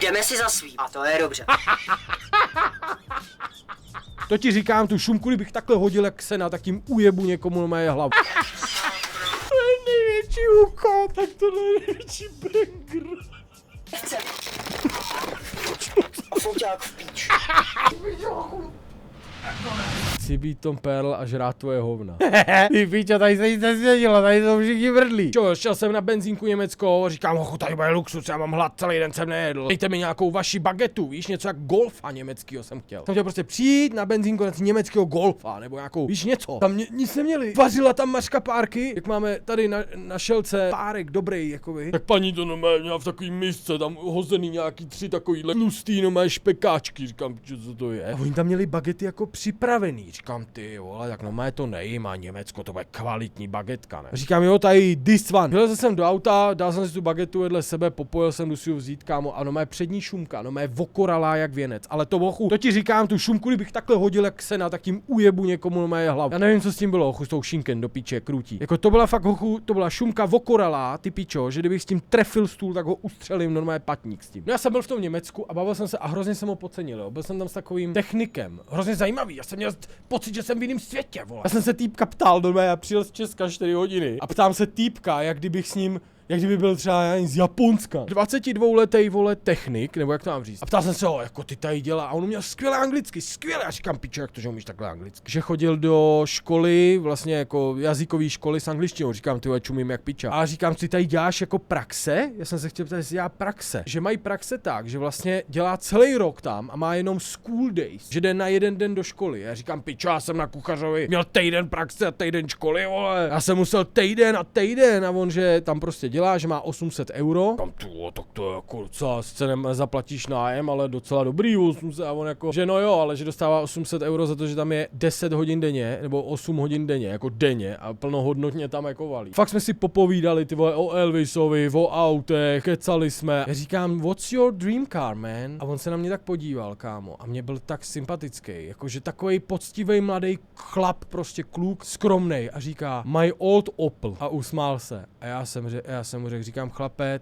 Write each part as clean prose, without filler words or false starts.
Jdeme si za svým. A to je dobře. To ti říkám, tu šumku, kdybych takhle hodil jak sena, tak tím ujebu někomu na moje hlavu. To je největší úkol, tak to je největší banger. Chce. A fouťák v píč. Chci být Tom Pearl a žrát tvoje hovna. Ty píčo, tady se nic nesvědělo, tady jsou všichni vrdlí. Čo, šel jsem na benzínku Německo, říkám, hochu, tady bude luxus, já mám hlad, celý den jsem nejedl. Dejte mi nějakou vaši bagetu, víš, něco jak golfa německýho jsem chtěl. Jsem chtěl prostě přijít na benzínku na německého golfa, nebo nějakou, víš, něco. Tam nic neměli. Vařila tam Mařka párky, jak máme tady na šelce párek dobrý, jakoby. Tak paní to měla v takový misce, tam hozený nějaký 3 takovýhle tlustý, špekáčky, říkám, co to je. A oni tam měli bagety jako připravený. Říkám, ty vole, tak to nejím a Německo, to bude kvalitní bagetka, ne? Říkám, jo, tady this one. Vylezl jsem do auta, dal jsem si tu bagetu vedle sebe, popojil jsem, jdu si ho vzít, kámo, a má přední šumka, má vokoralá jak věnec, ale to bochu, to ti říkám, tu šumku, kdybych takhle hodil jak sena, tak tím ujebu někomu na moje hlavu. Já nevím, co s tím bylo, hochu, s tou šinken do píče, krutí. Jako to byla fakt, hochu, to byla šumka vokoralá, ty pičo, že kdybych s tím trefil stůl, tak ho ustřelím normálně patník s tím. No já jsem byl v tom Německu a bavil jsem se a hrozně jsem ho podcenil, jo. Byl jsem tam s takovým technikem, hrozně zajímavý, já jsem měl pocit, že jsem v jiném světě, vole. Já jsem se týpka ptal, já přijel z Česka 4 hodiny a ptám se týpka, jak kdyby byl třeba z Japonska. 22letý, vole, technik, nebo jak to mám říct. A ptal jsem se ho, jako ty tady dělá, a on měl skvěle anglicky, skvěle. Já říkám, pičo, jak to, že umíš takhle anglicky. Že chodil do školy, vlastně jako jazykový školy s angličtinou. Říkám, ty čumím jak piča. A říkám, ty tady děláš jako praxe? Já jsem se chtěl ptát, jestli dělá praxe. Že mají praxe tak, že vlastně dělá celý rok tam a má jenom school days, že jde na 1 den do školy. Já říkám, pičo, já jsem na kuchařovi měl týden praxe a týden školy, vole. Já jsem musel týden a on, že tam prostě dělá, že má 800 euro. Tam tak to je jako docela, sice nezaplatíš nájem, ale docela dobrý 800 a on jako, že no jo, ale že dostává 800 euro za to, že tam je 10 hodin denně, nebo 8 hodin denně, jako denně a plnohodnotně tam jako valí. Fakt jsme si popovídali, ty vole, o Elvisovi, o autech, kecali jsme. Já říkám, what's your dream car, man? A on se na mě tak podíval, kámo, a mě byl tak sympatický, jakože takovej poctivý mladý chlap, prostě kluk, skromnej a říká, my old Opel a usmál se. A já jsem mu řekl, říkám, chlape,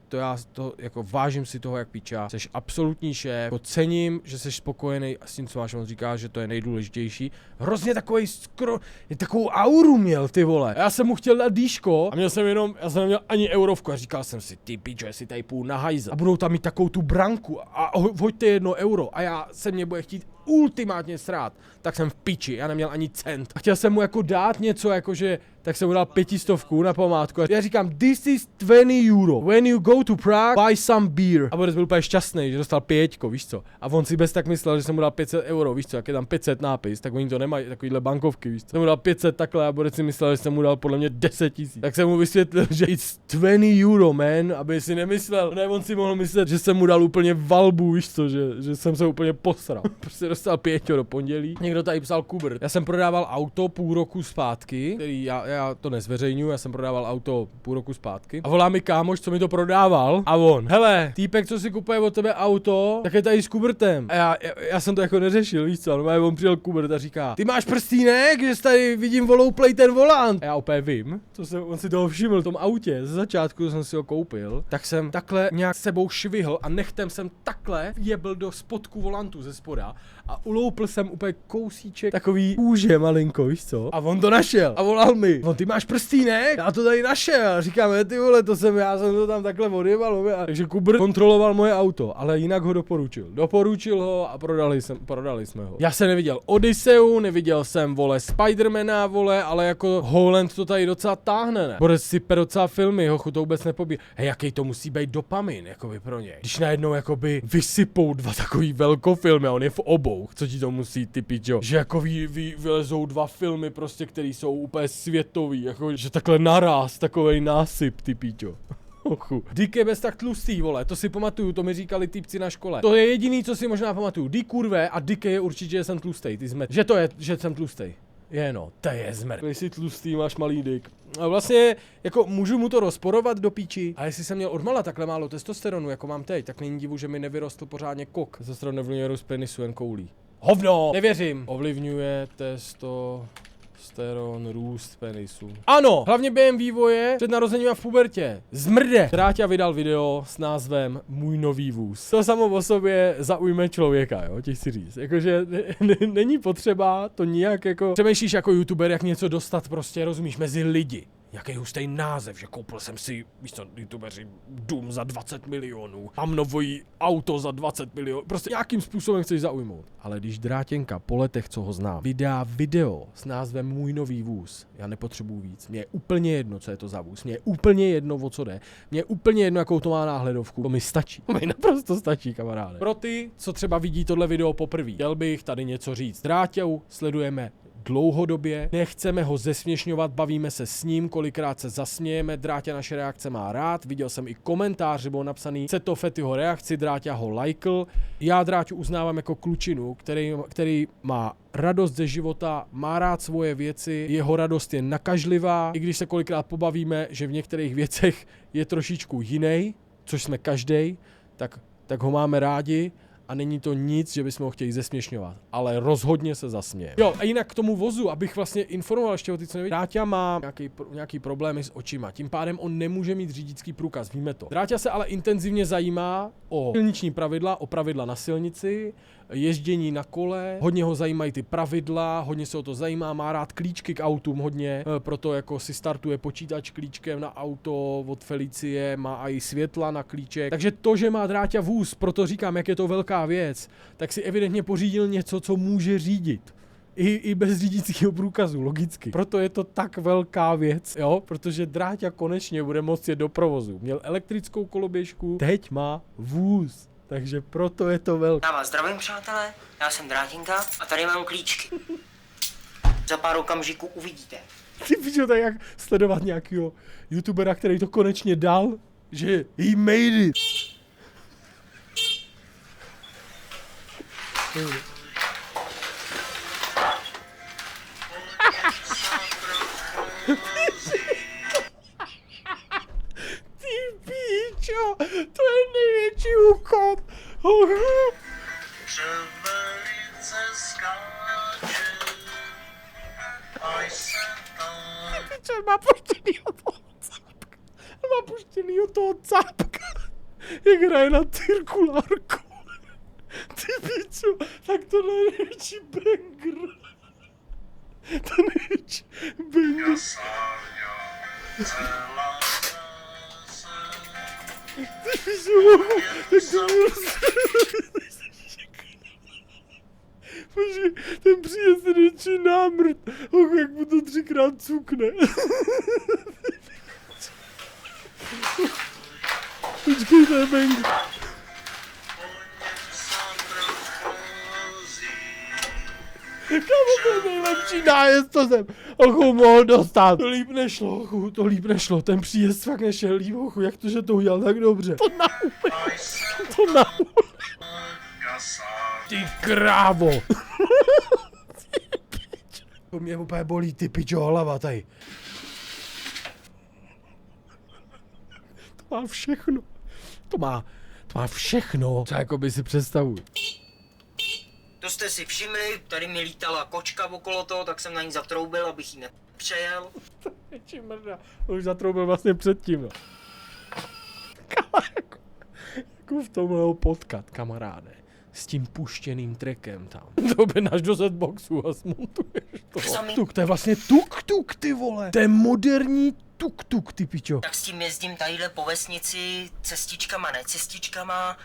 to jako vážím si toho jak píča, seš absolutní šéf, jako cením, že seš spokojený s tím, co máš, on říká, že to je nejdůležitější. Hrozně takovej takovou auru měl, ty vole. A já jsem mu chtěl dát dýško a já jsem neměl ani eurovku a říkal jsem si, ty píčo, jestli tady půjdu na hajzl a budou tam mít takovou tu branku a hoďte 1 euro a já se mě bude chtít ultimátně srát, tak jsem v piči, já neměl ani cent. A chtěl jsem mu jako dát něco, jakože, tak jsem mu dal 500 na památku. A já říkám, this is 20 euro. When you go to Prague, buy some beer. A Boris byl úplně šťastný, že dostal 5, víš co. A on si bez tak myslel, že jsem mu dal 500 euro, víš co, jak je tam 500 nápis, tak oni to nemají, takovýhle bankovky, víš co. Jsem mu dal 500 takhle a Boris si myslel, že jsem mu dal podle mě 10 000. Tak jsem mu vysvětlil, že it's 20 euro, man, aby si nemyslel. Ne, on si mohl myslet, že jsem mu dal úplně valbu, víš co, že jsem se úplně posral. Prostě dostal 5 do pondělí. Někdo tady psal Kubert. Já jsem prodával auto půl roku zpátky, který já to nezveřejňuji, já jsem prodával auto půl roku zpátky. A volá mi kámoš, co mi to prodával. A on, hele, týpek, co si kupuje od tebe auto, tak je tady s Kubertem. A já jsem to jako neřešil, víš co, no, on přijel Kubert a říká, ty máš prstínek, že tady vidím volouplej ten volant. A já opět vím, on si toho všiml v tom autě, ze začátku jsem si ho koupil, tak jsem takhle nějak s sebou švihl a nechtem jsem takhle jebl do spodku volantu ze spoda a uloupl jsem úplně kousíček takový kůže malinko, víš co? A on to našel a volal mi, ty máš prstínek? Já to tady našel. Říkáme, ty vole, já jsem to tam takhle odjebal. Takže Kubr kontroloval moje auto, ale jinak ho doporučil. Doporučil ho a prodali jsme ho. Já jsem neviděl Odysseu, neviděl jsem, vole, Spidermana, vole, ale jako Holland to tady docela táhne, ne? Bude si docela filmy, hochu, to vůbec nepobí. Hej, jaký to musí být dopamin, jakoby pro něj. Když najednou jakoby vysypou 2 takový velkofilmy a on je v obou, co ti to musí, ty pičo? Že jako vylezou 2 filmy prostě, které jsou úplně světový, jako že takhle naraz, takovej násyp, ty píčo. Dick je bez tak tlustý, vole, to si pamatuju, to mi říkali týpci na škole. To je jediný, co si možná pamatuju. Dick kurve a Dick je určitě, že jsem tlustej, ty zmet. Že jsem tlustej. To je zmer. Když jsi tlustý, máš malý dick. A vlastně, jako můžu mu to rozporovat do píči. A jestli jsem měl odmala takhle málo testosteronu, jako mám teď, tak není divu, že mi nevyrostl pořádně kok. Testosteron ovlivňuje růst penisu jen koulí. Hovno! Nevěřím. Ovlivňuje Testosteron, růst penisu. Ano, hlavně během vývoje před narozením a v pubertě. Zmrde. Dráťa vydal video s názvem Můj nový vůz. To samo o sobě zaujme člověka, jo, ti chci říct. Jakože není potřeba to nijak jako... Přemýšlíš jako youtuber, jak něco dostat prostě, rozumíš, mezi lidi. Jaký hustý název, že koupil jsem si, víš co, youtubeři, dům za 20 milionů, mám nový auto za 20 milionů, prostě nějakým způsobem chceš zaujmout. Ale když Drátěnka po letech, co ho znám, vydá video s názvem Můj nový vůz, já nepotřebuju víc, mně je úplně jedno, co je to za vůz, mně je úplně jedno, o co jde, mně je úplně jedno, jakou to má náhledovku, to mi stačí, to mi naprosto stačí, kamaráde. Pro ty, co třeba vidí tohle video poprvé, chtěl bych tady něco říct. Dráťou sledujeme dlouhodobě, nechceme ho zesměšňovat, bavíme se s ním, kolikrát se zasmějeme, Dráťa naše reakce má rád, viděl jsem i komentář, že byl napsaný Cetofetyho reakci, Dráťa ho lajkl. Já Dráťu uznávám jako klučinu, který má radost ze života, má rád svoje věci, jeho radost je nakažlivá, i když se kolikrát pobavíme, že v některých věcech je trošičku jiný, což jsme každej, tak ho máme rádi. A není to nic, že bychom ho chtěli zesměšňovat, ale rozhodně se zasměje. Jo, a jinak k tomu vozu, abych vlastně informoval ještě o ty, co neví. Dráťa má nějaký problémy s očima, tím pádem on nemůže mít řidičský průkaz, víme to. Dráťa se ale intenzivně zajímá o silniční pravidla, o pravidla na silnici, ježdění na kole, hodně ho zajímají ty pravidla, hodně se o to zajímá, má rád klíčky k autům hodně, proto jako si startuje počítač klíčkem na auto od Felicie, má i světla na klíček. Takže to, že má Dráťa vůz, proto říkám, jak je to velká věc, tak si evidentně pořídil něco, co může řídit. I bez řidičského průkazu, logicky. Proto je to tak velká věc, jo, protože Dráťa konečně bude moct jet do provozu. Měl elektrickou koloběžku, teď má vůz. Takže proto je to velké. Já vás zdravím, přátelé, já jsem Drátinka a tady mám klíčky. Za pár okamžiků uvidíte. Ty pičo, tak jak sledovat nějakého youtubera, který to konečně dal, že he made it. Ty pičo, to je největší úkop. Velice skáče, až se tam... Ty pičo, má puštěnýho toho cápka. Má puštěnýho toho cápka. Jak hraje na cirkulárku. Ty pičo, tak tohle je největší banger. To největší banger. Jasárňa, celá se... Ty pičo, tak to bylo... Bože, ten příjezd je největší námrt. Jak mu to 3krát cukne. Počkej, to je banger. Kámo, to je nejlepší nájezd, co jsem mohl dostat. To líp nešlo, ochu, to líp nešlo. Ten příjezd fakt nešel líp, ochu, jak to, že to udělal tak dobře. To naume. To naume. Ty krávo. Ty pičo. To mě úplně bolí, ty pičo, hlava tady. To má všechno. To má všechno. Co jakoby si představuji. To jste si všimli, tady mi lítala kočka okolo toho, tak jsem na ní zatroubil, abych ji nepřejel. Větší mrda. Už zatroubil vlastně předtím. No. Jako v tomhle ho potkat, kamaráde. S tím puštěným trackem tam. To objednáš do Zboxu a smontuješ to. Tuk, to je vlastně tuk, ty vole. To je moderní tuk, ty pičo. Tak s tím jezdím tadyhle po vesnici cestičkama, ne cestičkama.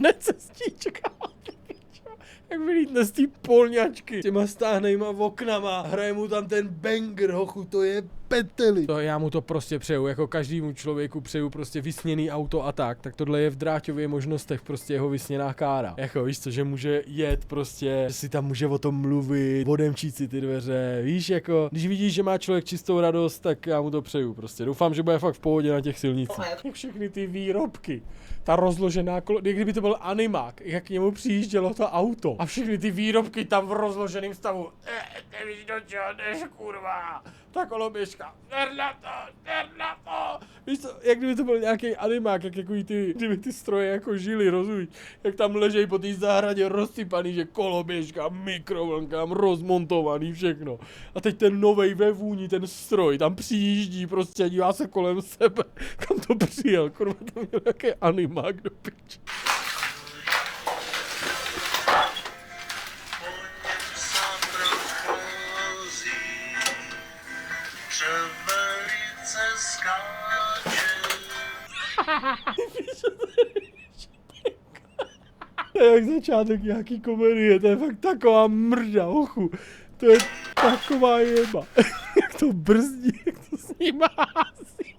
Ne cestičkama, ty pičo. Jak vylítne z té polňačky. S těma stáhnejma oknama. Hraje mu tam ten banger, hochu, to je peteli. To já mu to prostě přeju, jako každému člověku přeju prostě vysněný auto a tak tohle je v Dráťově možnostech prostě jeho vysněná kára. Jako víš co, že může jet prostě, že si tam může o tom mluvit, odemčít si ty dveře, víš jako, když vidíš, že má člověk čistou radost, tak já mu to přeju prostě. Doufám, že bude fakt v pohodě na těch silnicích. Všechny ty výrobky, ta rozložená jak kdyby to byl animák, jak k němu přijíždělo to auto a všechny ty výrobky tam v rozloženém stavu. Nevíš do čeho jdeš, kurva. Ta koloběžka běžka, ser na to. Víš co, jak kdyby to byl nějaký animák, jak jako kdyby ty stroje jako žili, rozumíš? Jak tam ležejí po té zahradě rozsypaný, že koloběžka, mikrovlnka, rozmontovaný, všechno. A teď ten novej ve vůni, ten stroj, tam přijíždí prostě a dívá se kolem sebe, kam to přijel, kurva, to měl nějaký animák do piči. po něm sa prochází, že velice skáče. To je jak začátek nějaký komedie, to je fakt taková mrda, ochu. To je taková jeba. Jak to brzdí, jak to s ním hází.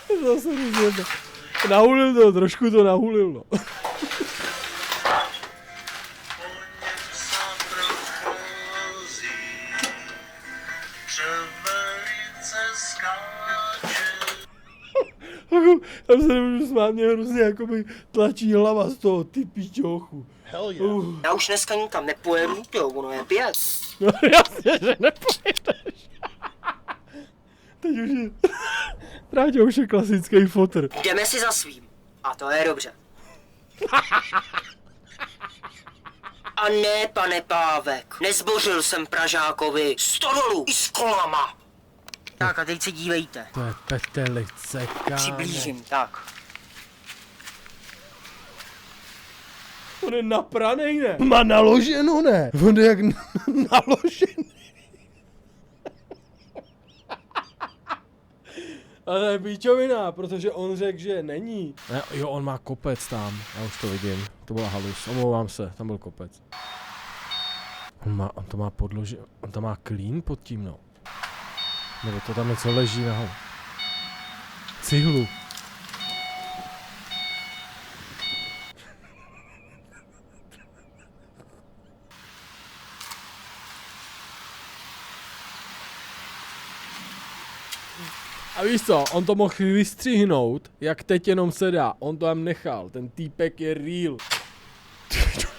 To zase rozjebe. Nahulil to, trošku to nahulil, no. Po něm sa prochází, že velice skáče. Ochu, tam se nemůžu smát, mě hrozně jakoby tlačí hlava z toho, ty pičochu. Já už dneska nikam nepojedu, jo, ono je 5. No jasně, že nepojedeš. Teď už je... Tráťo, už je klasický fotr. Jdeme si za svým. A to je dobře. A ne, pane Pávek, nezbořil jsem Pražákovi 100 dolů i s kolama. Tak a teď se dívejte. To je petelice, kámo. Přiblížím, tak. On je napranej, ne? Má naloženou, ne? On je jak naložený. Ale to je píčovina, protože on řekl, že není. Ne, jo, on má kopec tam, já už to vidím. To byla halus, omlouvám se, tam byl kopec. On to má podloži, on tam má klín pod tím, no. Nebo to tam něco leží nahoru. Cihlu. A víš co, on to mohl vystřihnout, jak teď jenom se dá. On to tam nechal, ten týpek je real.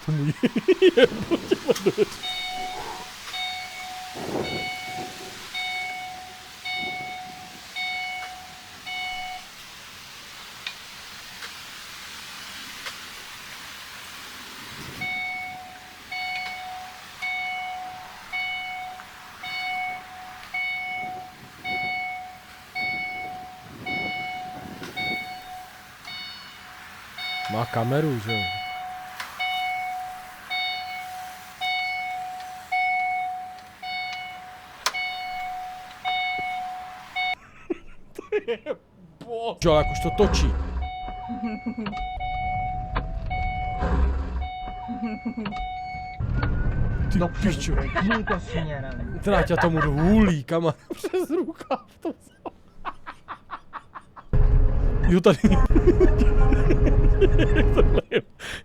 To mu jebo těma dveř. Má kameru, že jo? To je boh. Jo, jak už to točí. Ty pičo. Tímto směrem. Tráťa tomu hůlí, kama. Přes rukáv to vzal. Jo, tady.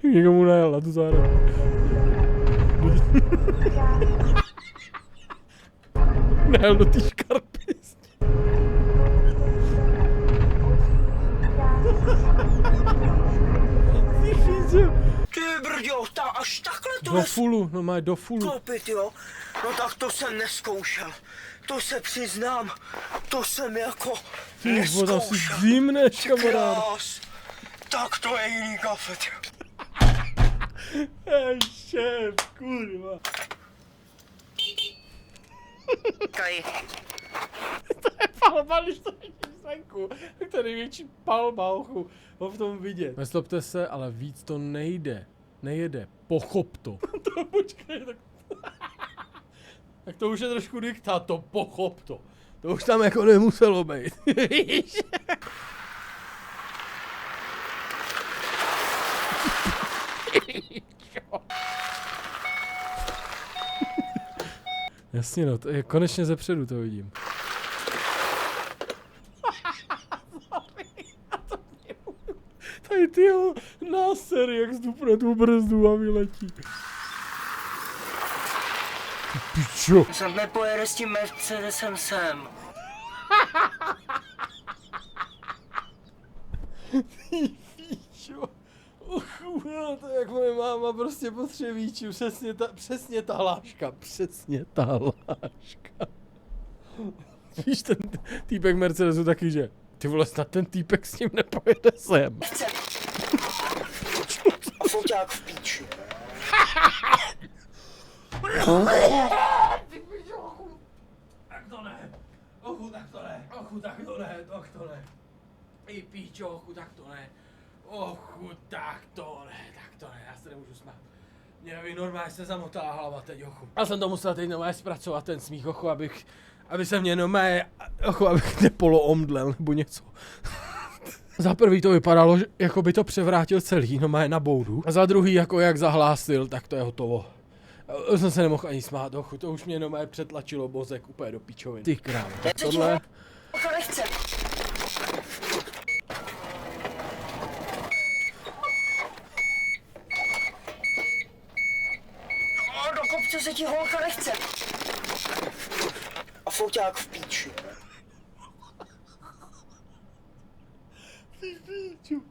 Někomu najel na tu zahradu. Najel do té škarpy. Ty brďo, až takhle to Do fullu, no má do fullu. koupit, jo? No tak to jsem neskoušel. To se přiznám, to jsem jako Ty voda si neskoušel. zimneš, kamarád. Krás. Tak to je jiný kafe, ty. Hej, šéf, kurva. Kaj, Palba, když to vidíš zvenku, tak to je největší palba, ochu, ho v tom vidět. Nezlobte se, ale víc to nejde. Nejede, pochop to. To počkej, tak... Tak to už je trošku diktát, to pochop to. To už tam jako nemuselo být. Jasně no, to je konečně zepředu to vidím. Tady tyho náser, jak zdupne tu brzdu a vyletí. Ty pičo. snad nepojede s tím Mercedesem sem. Ty pičo. To je jak moje máma prostě potřebíčů. Přesně ta hláška. Přesně ta hláška. Víš, ten týpek Mercedesu taky, že ty vole, snad ten týpek s ním nepojede sem. Nechcem. A foťák v píči. Tak to ne. Ochu, tak to ne. Ochu, tak to ne. Tak to ne. Ej, píčo, ochu, tak to ne. Ochu, tak to ne. Tak to ne. Já se nemůžu smát. Mě normálně se zamotala hlava teď, ochu. Já jsem to musel teď normálně zpracovat, ten smích, ochu, aby se mě normálně, ochu, abych nepoloomdlel nebo něco. Za prvý to vypadalo, že jako by to převrátil celý, normálně na boudu. A za druhý, jako jak zahlásil, tak to je hotovo. Já jsem se nemohl ani smát, ochu, to už mě normálně přetlačilo mozek úplně do pičovin. Ty krávo, tak tohle... To nechcem. Do kopce se ti holka nechce. A foťák v píči. Ty píču.